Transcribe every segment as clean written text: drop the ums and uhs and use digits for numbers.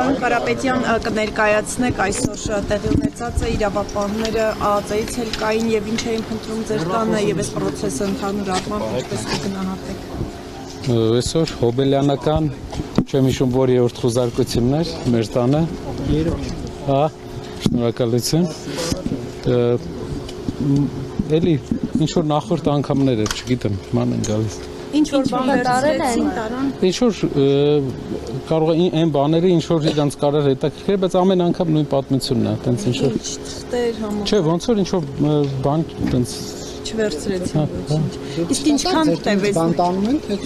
Պարոն Կարապետյան, կներկայացնեք այսօր տեղի ունեցած իրավապահները ԱԱԾ-ից էլ կային եւ ինչ էին փնտրում ձեր տանը եւ այս process-ը ընդհանուր առմամբ ինչպես կգնահատեք։ Այսօր հոբելյանական չեմ հիշում որ երրորդ խոզարկությունն էր մեր տանը։ Շնորհակալություն։ Էլի ինչ որ նախորդ անգամներ էր, չգիտեմ, ման են գալիս։ Ինչ որ բաներ տարան։ Ինչ որ կարող է այն բաները ինչ որ իրանց կարար հետաքրքրել, բայց ամեն անգամ նույն պատմությունն է, տենց ինչ որ Չէ, ոնց որ ինչ որ բան տենց չվերցրեցին ոչինչ։ Իսկ ինչքան տևեց բան տանում են, թե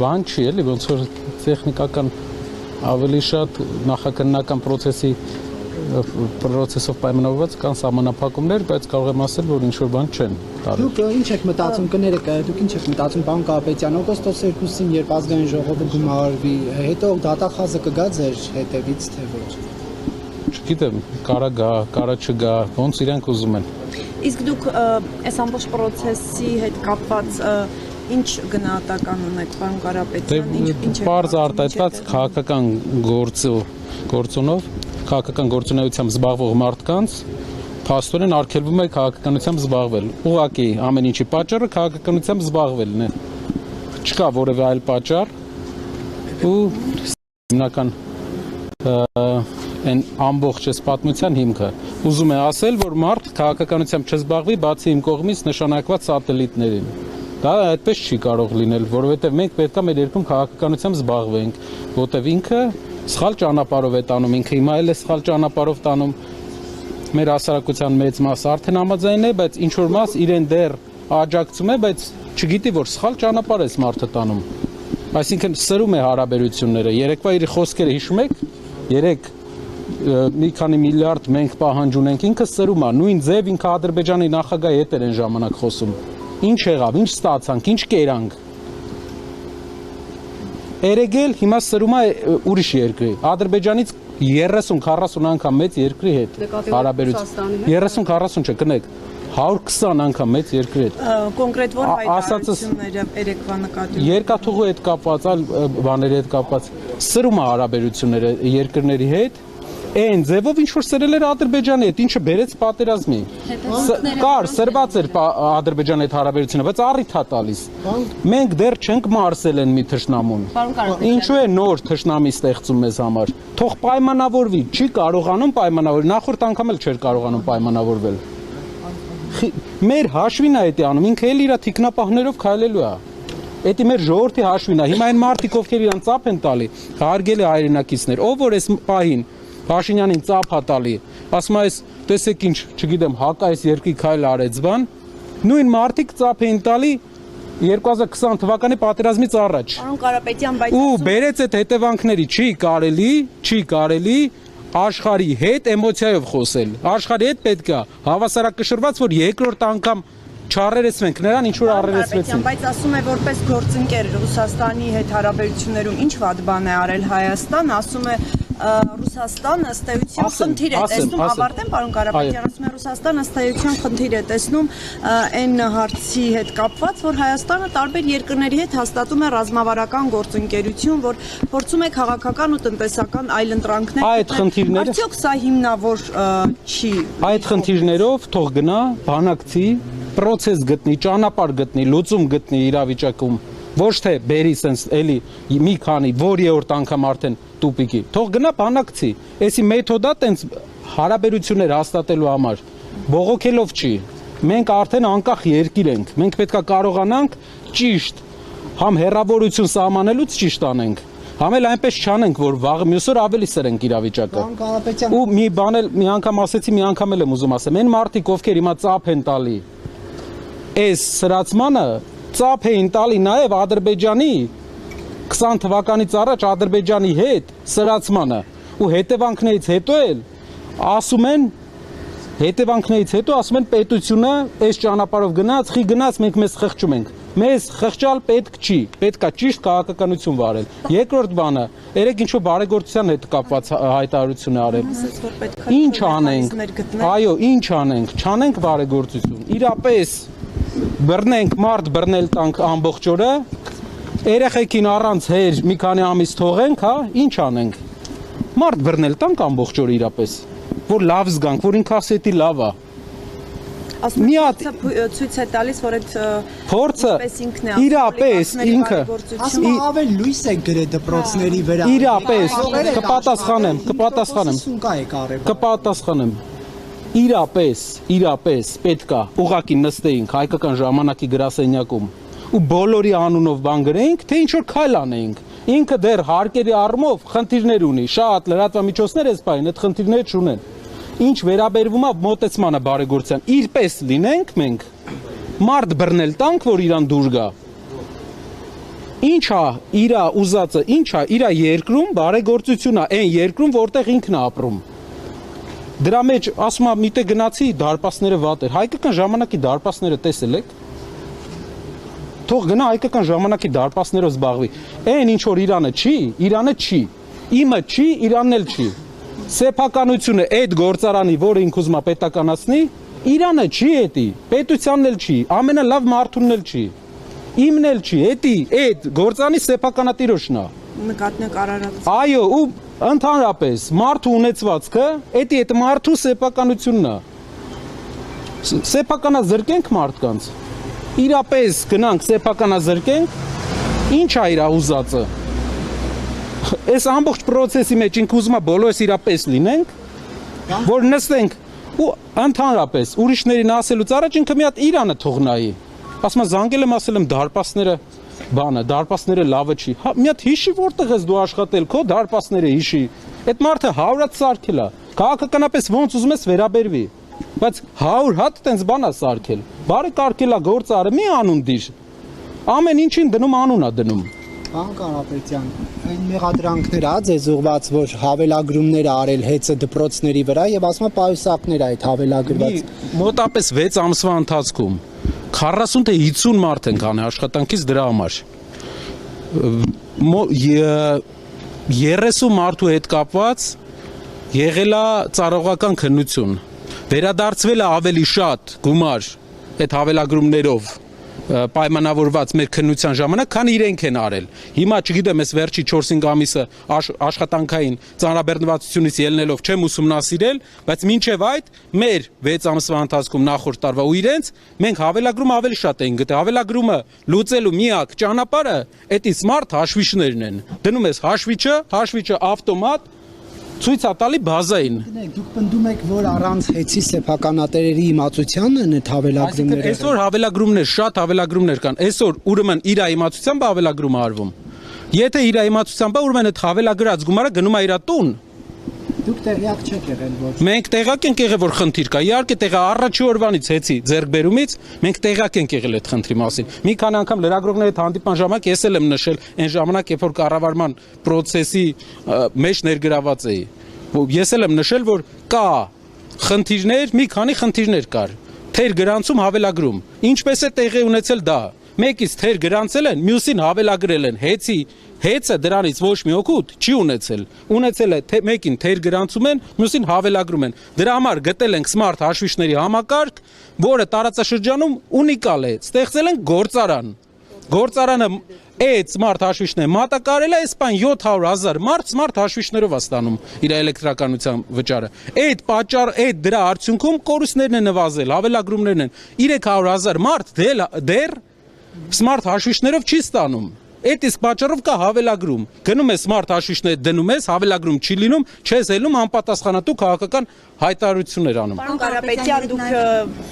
բան չի էլի, ոնց որ տեխնիկական ավելի շատ նախաքննական process-ով պայմանավորված կան սահմանափակումներ, բայց կարող եմ ասել, որ ինչ որ բան չեն տարել։ Դուք ինչ եք մտածում, կներեք, դուք ինչ եք մտածում, պարոն Կարապետյան, օգոստոս 2-ին, երբ ազգային ժողովը գումարվի, հետո դատախազը կգա ձեր հետևից, թե ոչ։ Չգիտեմ, կարա գա, կարա չգա, ոնց իրանք ուզում են։ Իսկ դուք այս ամբողջ process-ի հետ կապված ինչ գնահատական ունեք, պարոն Կարապետյան, ինչ եք Պարզ արտահայտված քաղաքական գործոնով քաղաքական գործունեությամբ զբաղվող մարդկանց փաստորեն արգելվում է քաղաքականությամբ զբաղվել։ Ուղղակի ամեն ինչի պատճառը քաղաքականությամբ զբաղվելն է։ Չկա որևէ այլ պատճառ ու հիմնական այն ամբողջ այս պատմության հիմքը։ Ուզում է ասել, որ մարդ քաղաքականությամբ չզբաղվի բացի իմ կողմից նշանակված սատելիտներին։ Դա այդպես չի կարող լինել, որովհետև մենք պետք է մեր երկրում քաղաքականությամբ զբաղվենք, որտեղ ինքը սխալ ճանապարհով է տանում, ինքը հիմա էլ է սխալ ճանապարհով տանում։ Մեր հասարակության մեծ մասը արդեն համաձայն է, բայց ինչ որ մաս իրեն դեռ աջակցում է, բայց չգիտի որ սխալ ճանապարհ է մարդը տանում։ Այսինքն սրում է հարաբերությունները։ Երեկվա իր խոսքերը հիշում եք։ Երեք մի քանի միլիարդ մենք պահանջ ունենք, ինքը սրում է, նույն ձև ինքը Ադրբեջանի նախագահի հետ էր այն ժամանակ խոսում։ Ինչ եղավ, ինչ ստացանք, ինչ կերանք։ Երեգել հիմա սրում է ուրիշ երկրի, Ադրբեջանից 30-40 անգամ մեծ երկրի հետ հարաբերություն։ 30-40 չէ, կնեք, 120 անգամ մեծ երկրի հետ։ Կոնկրետ որ հայտարարությունները երեկվա նկատի։ Երկաթուղու հետ կապված, այլ բաների հետ կապված սրում է հարաբերությունները երկրների հետ։ Այն ձևով ինչ որ սրել էր Ադրբեջանի հետ, ինչը բերեց պատերազմի։ Կար սրված էր Ադրբեջանի հետ հարաբերությունը, բայց առիթ է տալիս։ Մենք դեռ չենք մարսել են մի թշնամուն։ Ինչու է նոր թշնամի ստեղծում մեզ համար։ Թող պայմանավորվի, չի կարողանում պայմանավորվել, նախորդ անգամ էլ չէր կարողանում պայմանավորվել։ Մեր հաշվին է դա անում, ինքը էլ իր թիկնապահներով քայլելու է։ Դա մեր ժողովրդի հաշվին է։ Հիմա այն մարդիկ, ովքեր իրան ծափ են տալի, հարգելի հայրենակիցներ, ով որ այս պահին Փաշինյանին ծափ է տալի, ասում է այս տեսեք ինչ, չգիտեմ, հակայս երկրի քայլ արեց բան, նույն մարդիկ ծափ էին տալի 2020 թվականի պատերազմից առաջ։ Պարոն Կարապետյան, բայց ու բերեց այդ հետևանքների չի կարելի աշխարհի հետ էմոցիայով խոսել։ Աշխարհի հետ պետք է հավասարակշռված, որ երկրորդ անգամ չառերեսվենք նրան, ինչ որ առերեսվեցին։ Բայց ասում է որպես գործընկեր Ռուսաստանի հետ հարաբերություններում ինչ վատ բան է արել Հայաստան, ասում է Ռուսաստանը ըստ էության խնդիր է տեսնում, ավարտեմ պարոն Կարապետյան, ասում է Ռուսաստանը ըստ էության խնդիր է տեսնում այն հարցի հետ կապված, որ Հայաստանը տարբեր երկրների հետ հաստատում է ռազմավարական գործընկերություն, որ փորձում է քաղաքական ու տնտեսական այլընտրանքներ։ Այդ խնդիրները Արդյոք սա հիմնավոր չի։ Այդ խնդիրներով թող գնա բանակցի, process գտնի, ճանապարհ գտնի, լուծում գտնի իրավիճակում։ Ոչ թե բերի sense էլի մի քանի որևորդ անգամ արդեն տուպիկի։ Թող գնա բանակցի։ Էսի մեթոդա տենց հարաբերություններ հաստատելու համար բողոքելով չի։ Մենք արդեն անկախ երկիր ենք։ Մենք պետքա կարողանանք ճիշտ համ հերավորություն սահմանելուց ճիշտ անենք։ Համ էլ այնպես չանենք, որ վաղը մյուս օր ավելի սրենք իրավիճակը։ Ու մի բան էլ մի անգամ ասեցի, մի անգամ էլ եմ ուզում ասեմ։ Այն մարդիկ, ովքեր հիմա ծափ են տալի այս սրացմանը, ծափ էին տալի նաև Ադրբեջանի 20 թվականից առաջ Ադրբեջանի հետ սրացմանը ու հետևանքներից հետո ասում են պետությունը այս ճանապարհով գնաց, խի գնաց, մենք մեզ խղճում ենք։ Մեզ խղճալ պետք չի, պետքա ճիշտ քաղաքականություն վարել։ Երկրորդ բանը, երեք ինչ-որ բարեգործության հետ կապված հայտարարություն է արել։ Ինչ անենք։ Այո, ինչ անենք, չանենք բարեգործություն։ Իրապես բռնենք մարդ բռնել տանք ամբողջ օրը, Երեխեքին առանց հեր մի քանի ամիս թողենք, հա, ինչ անենք։ Մարդ բռնել տանք ամբողջ օր իրապես, որ լավ զգանք, որ ինքը ասի էդի լավ է։ Մի հատ ցույց է տալիս, որ այդ փորձը իրապես ինքը ասում ավել լույս է գրե դպրոցների վրա։ Իրապես կպատասխանեմ, կպատասխանեմ։ Իրապես պետքա ուղակի նստեինք հայկական ժամանակի գրասենյակում ու բոլորի անունով բան գրեինք, թե ինչ որ քայլ անեինք։ Ինքը դեռ հարկերի առումով խնդիրներ ունի, շատ լրատվամիջոցներ էս բային այդ խնդիրները չունեն։ Ինչ վերաբերվում է մոտեցմանը բարեգործության, իրպես լինենք մենք, մարդ բռնել տանք, որ իրան դուր գա։ Ինչ է իր ուզածը, ինչ է իր երկրում բարեգործություն է, այն երկրում, որտեղ ինքն է ապրում։ Դրա մեջ ասում եմ, միտեղ գնացի դարպասները վատ էր։ Հայկական ժամանակի դարպասները տեսել եք։ Թող գնա հայկական ժամանակի դարպասներով զբաղվի։ Այն ինչ որ Իրանը չի։ Իմը չի, Իրանն էլ չի։ Սեփականությունը այդ գործարանի, որը ինք ուզում է պետականացնի, Իրանը չի էդի, պետությանն էլ չի, ամենալավ մարդունն էլ չի, իմն էլ չի, այդ գործարանի սեփականատիրոջն է։ Նկատնեք արարած։ Այո, ու ընդհանրապես մարդու ունեցվածքը, այդ մարդու սեփականությունն է։ Սեփականազրկենք մարդկանց։ Իրապես գնանք սեփականազրկենք, ինչ է իր ուզածը։ Այս ամբողջ process-ի մեջ ինք ուզում է բոլորս իրապես լինենք, որ նստենք ու ընդհանրապես ուրիշներին ասելուց առաջ ինքը մի հատ Իրանը թող նայի։ Ասում եմ զանգել եմ, ասել եմ դարպասները դարպասները լավը չի։ Մի հատ հիշի որտեղ ես դու աշխատել, քո դարպասները հիշի։ Այդ մարդը 100 հատ սարքել է։ Քաղաքականապես ոնց ուզում ես վերաբերվի։ Բայց 100 հատ տենց բան է սարքել։ Բարեկարգել է գործարը, մի անուն դիր։ Ամեն ինչին դնում անուն է դնում։ Պարոն Կարապետյան, այն մեղադրանքներ ա ձեզ ուղված, որ հավելագրումներ արել հեծը դպրոցների վրա եւ ասում է պայուսակներ այդ հավելագրված։ Մոտապես 6 ամսվա ընթացքում 40 թե 50 մարդ են կանել աշխատանքից դրա համար։ 30 մարդու հետ կապված եղել է ծառայողական քննություն։ Վերադարձվել է ավելի շատ գումար այդ հավելագրումներով պայմանավորված մեր քննության ժամանակ, քան իրենք են արել։ Հիմա չգիտեմ, ես վերջի 4-5 ամիսը աշխատանքային ծանրաբեռնվածությունից ելնելով չեմ ուսումնասիրել, բայց մինչև այդ մեր 6 ամսվա ընթացքում նախորդ տարվա ու իրենց մենք հավելագրում ավելի շատ էին գտել։ Հավելագրումը լուծելու միակ ճանապարհը էդի smart հաշվիչներն են։ Դնում ես հաշվիչը ավտոմատ ցույց է տալի բազային։ Դուք պնդում եք, որ առանց հեծի սեփականատերերի իմացությանն են այդ հավելագրումները։ Այսօր հավելագրումներ, շատ հավելագրումներ կան։ Այսօր ուրեմն իր իմացությամբ հավելագրում է արվում։ Եթե իր իմացությամբ է, ուրեմն այդ հավելագրած գումարը գնում է իր տուն։ Դուք տեղյակ չեք եղել, որ Մենք տեղյակ ենք եղել, որ խնդիր կա։ Իհարկե տեղը առաջի օրվանից հեծի ձեռքբերումից մենք տեղյակ ենք եղել այդ խնդրի մասին։ Մի քանի անգամ լրագրողների հետ հանդիպման ժամանակ ես էլ եմ նշել այն ժամանակ, երբ որ կառավարման process-ի մեջ ներգրաված էի։ Ես էլ եմ նշել, որ կա խնդիրներ, մի քանի խնդիրներ կար։ Թեր գրանցում հավելագրում։ Ինչպես է տեղի ունեցել դա։ Մեկից թեր գրանցել են, մյուսին հավելագրել են։ Հեծը դրանից ոչ մի օգուտ չի ունեցել։ Ունեցել է մեկին թեր գրանցում են, մյուսին հավելագրում են։ Դրա համար գտել ենք smart հաշվիչների համակարգ, որը տարածաշրջանում ունիկալ է։ Ստեղծել են գործարան։ Գործարանը այդ smart հաշվիչները մատակարել է, այսպան 700,000 մարդ smart հաշվիչներով է ստանում իր էլեկտրականության վճարը։ Այդ դրա արդյունքում կորուստներն են նվազել, հավելագրումներն են։ 300,000 մարդ դեռ smart հաշվիչներով չի ստանում։ Այդ իսկ պատճառով կա հավելագրում։ Գնում ես smart հաշվիչներ դնում ես, հավելագրում չի լինում, չես ելնում անպատասխանատու քաղաքական հայտարարություններ անում։ Պարոն Կարապետյան, դուք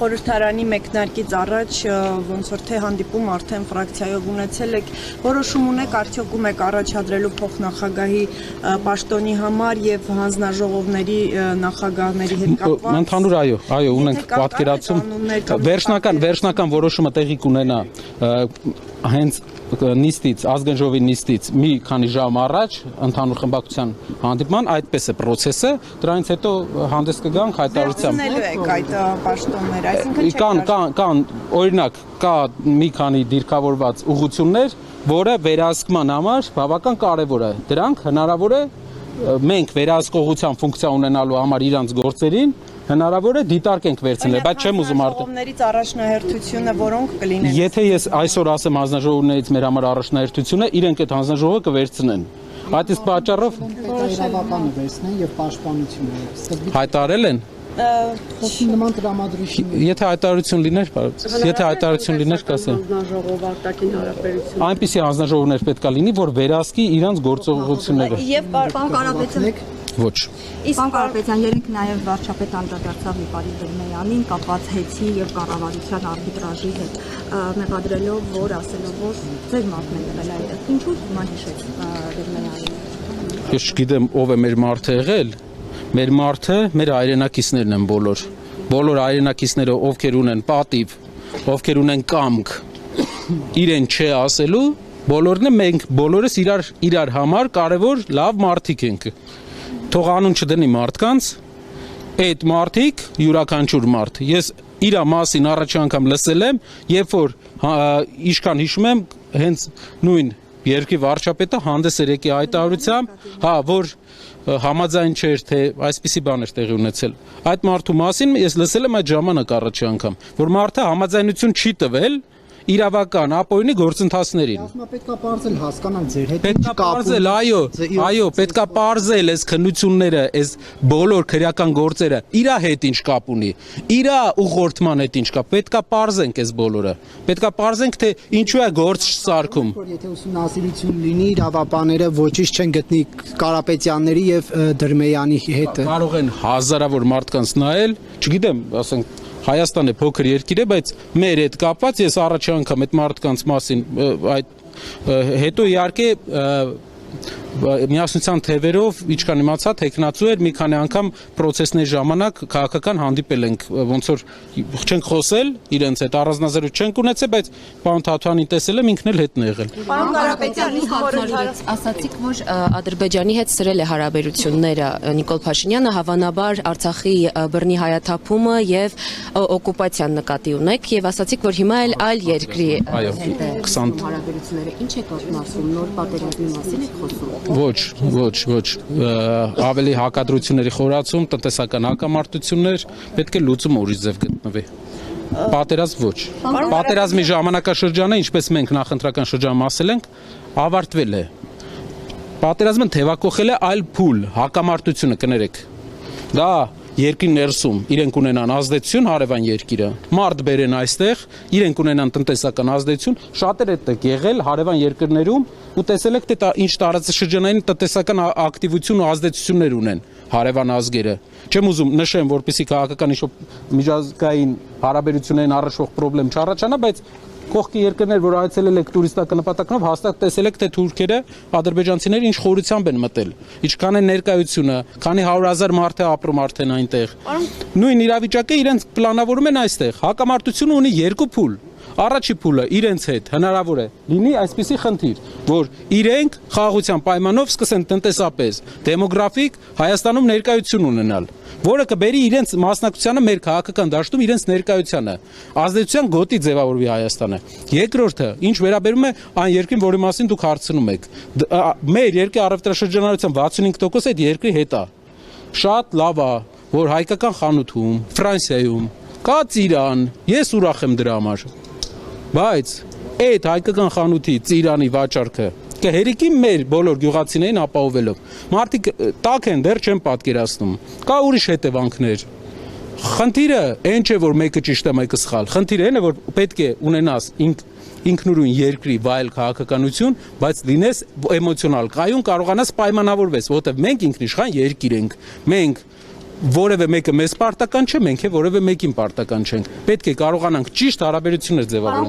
խորհրդարանի մեկնարկից առաջ ոնց որ թե հանդիպում արդեն ֆրակցիայով ունեցել եք, որոշում ունեք արդյոք եք առաջադրելու փոխնախագահի պաշտոնի համար եւ հանձնաժողովների նախագահների հետ կապված։ Ընդհանուր այո, ունենք պատկերացում։ Վերջնական որոշումը տեղի կունենա հենց նիստից, ազգային ժողովի նիստից մի քանի ժամ առաջ ընդհանուր խմբակցության հանդիպման, այդպես է process-ը, դրանից հետո հանդես կգանք հայտարարությամբ։ Վերցնելու եք այդ պաշտոնները, այսինքն կան, օրինակ, կա մի քանի դիրքավորված ուղղություններ, որը վերահսկման համար բավական կարևոր է։ Դրանք հնարավոր է մենք վերահսկողության ֆունկցիա ունենալու համար իրանց գործերին հնարավոր է դիտարկենք վերցնել, բայց չեմ ուզում Հանձնաժողովներից առաջնահերթությունը որոնք կլինեն։ Եթե ես այսօր ասեմ հանձնաժողովներից մեր համար առաջնահերթությունը, իրենք այդ հանձնաժողովը կվերցնեն։ Այդ իսկ պատճառով իրավապանը վերցնեն եւ պաշտպանությունը սկզբից հայտարել են։ խոսքի նման տրամադրություն։ Եթե հայտարարություն լիներ, եթե հայտարարություն լիներ, կասեմ։ Հանձնաժողով արտաքին հարաբերություն։ Այնպիսի հանձնաժողովներ պետքա լինի, որ վերահսկի իրանց գործողությունները։ Եվ Պարոն Կարապետյան, Ոչ։ Պարոն Կարապետյան, երեք նաև վարչապետ անդրադարձավ Վիպարի Դրմեյանին կապված հեծի եւ կառավարության արբիտրաժի հետ, մեղադրելով, որ ասելով, որ ձեր մարդն է եղել այդտեղ։ Ինչու հիմա հիշեց Դրմեյանին։ Ես չգիտեմ ով է մեր մարդը եղել։ Մեր մարդը մեր հայրենակիցներն են բոլոր։ Բոլոր հայրենակիցները ովքեր ունեն պատիվ, ովքեր ունեն կամք, իրեն չէ ասելու, բոլորն է մենք բոլորս իրար համար կարևոր լավ մարդիկ ենք։ Թող անուն չդնի մարդկանց, այդ մարդիկ յուրաքանչյուր մարդ։ Ես իրա մասին առաջ անգամ լսել եմ, երբ որ իշքան հիշում եմ, հենց նույն երկրի վարչապետը հանդես էր եկի հայտարարությամբ, որ համաձայն չէր, թե այսպիսի բան էր տեղի ունեցել։ Այդ մարդու մասին ես լսել եմ այդ ժամանակ առաջի անգամ, որ մարդը համաձայնություն չի տվել իրավական ապօրինի գործընթացներին։ Ասում պետքա բարձել հասկանանք ձեր հետ Պետքա բարձել, այո, պետքա բարձել այս քննությունները, այս բոլոր քրեական գործերը իրա հետ ինչ կապ ունի, իրա ուղղորդման հետ ինչ կապ, պետքա բարձենք այս բոլորը։ Պետքա բարձենք, թե ինչու է գործ սարքում։ Որ եթե ուսումնասիրություն լինի, իրավապանները ոչինչ չեն գտնի Կարապետյանների եւ Դրմեյանի հետ։ Կարող են հազարավոր մարդկանց նայել, չգիտեմ, ասենք Հայաստանը փոքր երկիր է, բայց մեր հետ կապված ես առաջի անգամ այդ մարդկանց մասին այդ հետո իհարկե միասնության թևերով ինչքան իմացա տեխնացու էր մի քանի անգամ process-ների ժամանակ քաղաքական հանդիպել ենք ոնց որ չենք խոսել իրենց հետ առանձնազրույց չենք ունեցել բայց պարոն Թաթյանին տեսել եմ ինքն էլ հետն է եղել Պարոն Կարապետյանի ասացիք որ Ադրբեջանի հետ սրել է հարաբերությունները Նիկոլ Փաշինյանը հավանաբար Արցախի բռնի հայաթափումը եւ օկուպացիան նկատի ունեք եւ ասացիք որ հիմա այլ երկրի հետ է հարաբերությունները ինչ է կազմում նոր պատերազմի մասին եք խոսում Ոչ, ավելի հակադրությունների խորացում, տնտեսական հակամարտություններ, պետք է լուծումը ուրիշ ձև գտնվի։ Պատերազմ ոչ։ Պատերազմի ժամանակաշրջանը, ինչպես մենք նախընտրական շրջանում ասել ենք, ավարտվել է։ Պատերազմը թևակողել է այլ փուլ, հակամարտությունը կներեք։ Դա երկրի ներսում իրենք ունենան ազդեցություն հարևան երկիրը մարդ բերեն այստեղ իրենք ունենան տնտեսական ազդեցություն շատեր այդտեղ եղել հարևան երկրներում ու տեսել եք թե ինչ տարածաշրջանային տնտեսական ակտիվություն ու ազդեցություններ ունեն հարևան ազգերը չեմ ուզում նշեմ որպեսզի քաղաքական ինչ-որ միջազգային հարաբերություններին առնչվող խնդրեմ չառաջանա բայց կողքի երկրներ, որ այցելել եք տուրիստական նպատակներով, հաստատ տեսել եք, թե թուրքերը, ադրբեջանցիները ինչ խորությամբ են մտել։ Ինչքան է ներկայությունը, քանի 100,000 մարդ է ապրում արդեն այնտեղ։ Նույն իրավիճակը իրենց պլանավորում են այստեղ։ Հակամարտությունը ունի երկու փուլ։ Առաջի փուլը իրենց հետ հնարավոր է լինի այսպիսի խնդիր, որ իրենք խաղաղության պայմանով սկսեն տնտեսապես, դեմոգրաֆիկ Հայաստանում ներկայություն ունենալ, որը կբերի իրենց մասնակցությանը մեր քաղաքական դաշտում իրենց ներկայությանը, ազդեցության գոտի ձևավորվի Հայաստանը։ Երկրորդը, ինչ վերաբերում է այն երկրին, որի մասին դուք հարցնում եք, մեր երկրի առևտրաշրջանառության 65% այդ երկրի հետ է։ Շատ լավ է, որ հայկական խանութում, Ֆրանսիայում կա ծիրան, ես ուրախ եմ դրա համար։ Բայց այդ հայկական խանութի ծիրանի վաճառքը կհերիկի մեր բոլոր գյուղացիներին ապահովելով։ Մարդիկ տակ են դեռ չեն պատկերացնում։ Կա ուրիշ հետևանքներ։ Խնդիրը այն չէ որ մեկը ճիշտ է, մեկը սխալ։ Խնդիրը այն է որ պետք է ունենաս ինքնուրույն երկրի վայել քաղաքականություն, բայց լինես էմոցիոնալ կայուն կարողանաս պայմանավորվես, որովհետև մենք ինքնիշխան երկիր ենք։ Մենք որևէ մեկը մեզ պարտական չէ, մենք է որևէ մեկին պարտական չենք։ Պետք է կարողանանք ճիշտ հարաբերություններ ձևավորել։